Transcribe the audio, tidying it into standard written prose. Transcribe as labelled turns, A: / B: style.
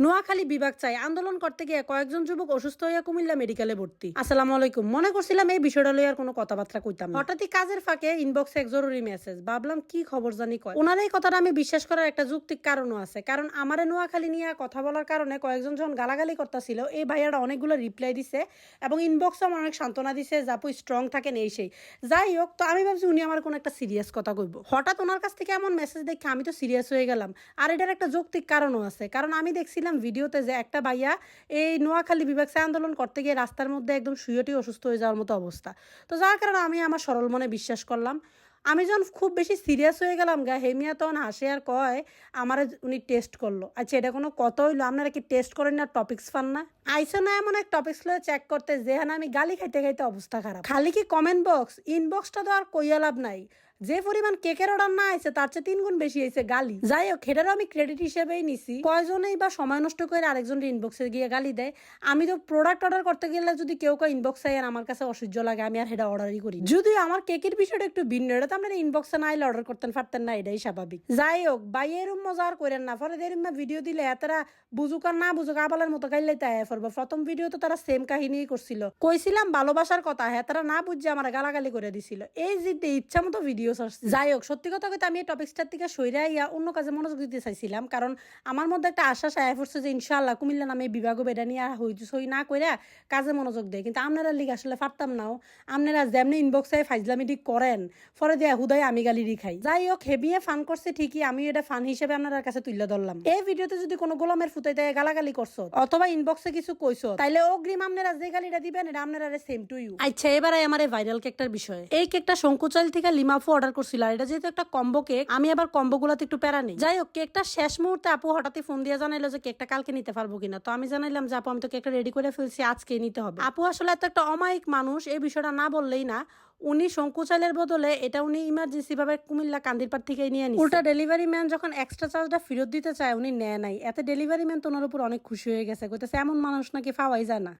A: নোয়াখালী বিভাগ চাই আন্দোলন করতে গিয়ে কয়েকজন যুবক অসুস্থ হইয়া কুমিল্লা মেডিকেলে ভর্তি। আসসালামু আলাইকুম। মনে করছিলাম এই বিষয়টা লই আর কোনো কথাবার্তা কইতাম না। হঠাৎই কাজের ফাঁকে ইনবক্সে এক জরুরি মেসেজ, ভাবলাম কি খবর জানি কয়। ওনার এই কথাটা আমি বিশ্বাস করার একটা যৌক্তিক কারণও আছে, কারণ আমারে নোয়াখালী নিয়ে কথা বলার কারণে কয়েকজন যখন গালাগালি করতেছিল, এই ভাইয়াটা অনেকগুলো রিপ্লাই দিছে এবং ইনবক্সে আমার অনেক সান্ত্বনা দিছে, যাপু স্ট্রং থাকেন এই সেই। যাই হোক, তো আমি ভাবছি উনি আমার কোনো একটা সিরিয়াস কথা কইব। হঠাৎ ওনার কাছ থেকে এমন মেসেজ দেখে আমি তো সিরিয়াস হয়ে গেলাম। আর এটার একটা যৌক্তিক কারণও আছে, কারণ আমি দেখছিলাম ভিডিওতে যে একটা ভাইয়া এই নোয়াখালী বিভাগ আন্দোলন করতে গিয়ে রাস্তার মধ্যে একদম শুয়েটি অসুস্থ হয়ে যাওয়ার মতো অবস্থা। তো যার কারণে আমি আমার সরল মনে বিশ্বাস করলাম। আমি যখন খুব বেশি সিরিয়াস হয়ে গেলাম হেমিয়া তখন হাসে আর কয় আমার উনি টেস্ট করলো। আচ্ছা, এটা কোনো কথা হইলো? আপনারা কি টেস্ট করেন না? টপিক্স পান না? আইসো না এমন এক টপিক্স লয়ে চেক করতে, যেখানে আমি গালি খাইতে খাইতে অবস্থা খারাপ। খালি কি কমেন্ট বক্স, ইনবক্সটা তো আর কইয়া লাভ নাই। যে পরিমাণ কেকের অর্ডার না আইছে তার চেয়ে 3 গুণ বেশি আইছে গালি। যাই হোক, সেটারও আমি ক্রেডিট হিসেবেই নিছি। কয়জনেই বা সময় নষ্ট করে আরেকজনের ইনবক্সে গিয়ে গালি দেয়। আমি তো প্রোডাক্ট অর্ডার করতে গেলে যদি কেউ ইনবক্সে আর আমার কাছে অসহ্য লাগে, আমি আর সেটা অর্ডারই করি। যদিও আমার কেকের বিষয়টা একটু ভিন্ন, এটা তো আপনারা ইনবক্সে না আইলে অর্ডার করতেন পারতেন না, এটাই স্বাভাবিক। যাই হোক, বাইয়ের মজা আর করেন না। পরে এরম ভিডিও দিলে এতরা বুঝুক আর না বুঝুক আবালের মতো গাইলে তাই পড়বো। প্রথম ভিডিও তো তারা সেম কাহিনী করছিল, কইছিলাম ভালোবাসার কথা, হ্যাঁ তারা না বুঝছে আমার গালাগালি করে দিছিল। এই জিদ্দে ইচ্ছা মতো ভিডিও সার্চ। যাই হোক, সত্যি কথা কইতে আমি এই টপিকসটার থেকে সইরা ইয়া অন্য কাজে মনোযোগ দিতে চাইছিলাম, কারণ আমার মধ্যে একটা আশ্বাস আয়া পড়ছে যে ইনশাআল্লাহ কুমিল্লা নামে বিভাগ বেড়া নিয়ে সই না কইরা কাজে মনোযোগ দেয়। কিন্তু আপনারা লিগ আসলে পারতাম নাও। আপনারা যেমনি ইনবক্সে ফাইজলামিটি করেন, পরে দিয়ে হুদাই আমি গালিরই খাই। যাই হোক, হেবিয়ে ফান করছে ঠিকই, আমি এটা ফান হিসেবে আপনার কাছে তুলে ধরলাম। এই ভিডিওতে যদি কোনো গোলামের ফুটাই দেয় গালাগালি করছো অথবা ইনবক্সে কিছু কইছো, তাইলে অগ্রিম আপনারা যে গালিটা দিবেন এটা আপনারা সেম টু ইউ। আচ্ছা, এবারে আমার এই ভাইরাল কেকটার বিষয়ে। এই কেকটা শঙ্কুচাইল থেকে লিমাফু অর্ডার করছিল, আর এটা যেহেতু একটা কম্বো কেক, আমি আবার কম্বো গুলাতে একটু প্যারা নেই। যাই হোক, কেকটা শেষ মুহূর্তে আপু হঠাৎই ফোন দিয়ে জানাইলো যে কেকটা কালকে নিতে পারবো কিনা। তো আমি জানাইলাম যে আপু, আমি তো কেকটা রেডি করে ফেলছি, আজকে নিতে হবে। আপু আসলে এত একটা অমায়িক মানুষ, এই বিষয়টা না বললেই না। উনি শঙ্কুচাইলের বদলে এটা উনি ইমার্জেন্সি ভাবে কুমিল্লা কান্দিরপাড় থেকে নিয়ে নিছে। উল্টা ডেলিভারি ম্যান যখন এক্সট্রা চার্জটা ফেরত দিতে চায়, উনি নেয় নাই। এতে ডেলিভারি ম্যান তো ওনার উপর অনেক খুশি হয়ে গেছে, কইতেছে এমন মানুষ নাকি পাওয়াই যায় না।